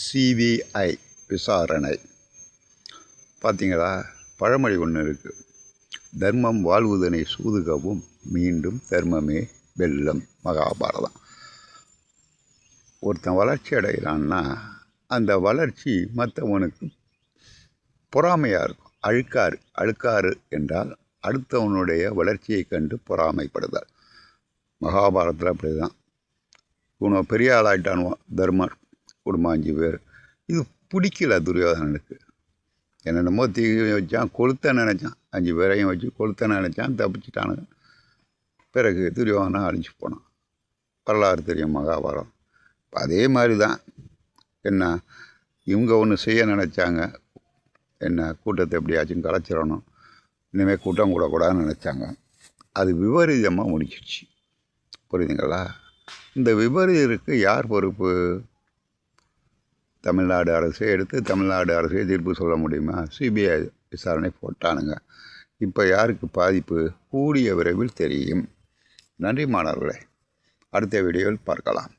CBI விசாரணை. பார்த்தீங்களா, பழமொழி ஒன்று இருக்குது, தர்மம் வாழ்வதனை சூதுகவும் மீண்டும் தர்மமே வெல்லம். மகாபாரதம். ஒருத்தன் வளர்ச்சி அடைகிறான்னா அந்த வளர்ச்சி மற்றவனுக்கு பொறாமையாக இருக்கும். அழுக்காறு என்றால் அடுத்தவனுடைய வளர்ச்சியை கண்டு பொறாமைப்படுதல். மகாபாரதத்தில் அப்படி தான். இவனை பெரிய ஆளாயிட்டானுவான் தர்மர் குடும்பம் 5 பேர். இது பிடிக்கல துரியோதனனுக்கு. என்னென்னமோ தீ வச்சான், கொளுத்த நினச்சான். 5 பேரையும் வச்சு கொளுத்த நினச்சான், தப்பிச்சிட்டானுங்க. பிறகு துரியோதனன் அழிஞ்சு போனான். வரலாறு தெரியும் மகாபாரதம். இப்போ அதே மாதிரி தான். என்ன, இவங்க ஒன்று செய்ய நினச்சாங்க, என்ன கூட்டத்தை எப்படியாச்சும் கலைச்சிடணும், இனிமேல் கூட்டம் கூடக்கூடாதுன்னு நினச்சாங்க. அது விபரீதமாக முடிச்சிடுச்சு. புரியுதுங்களா? இந்த விபரீதத்துக்கு யார் பொறுப்பு? தமிழ்நாடு அரசே எடுத்து தமிழ்நாடு அரசே தீர்ப்பு சொல்ல முடியுமா? சிபிஐ விசாரணை போட்டானுங்க. இப்போ யாருக்கு பாதிப்பு? கூடிய விரைவில் தெரியும். நன்றி மாணவர்களே. அடுத்த வீடியோவில் பார்க்கலாம்.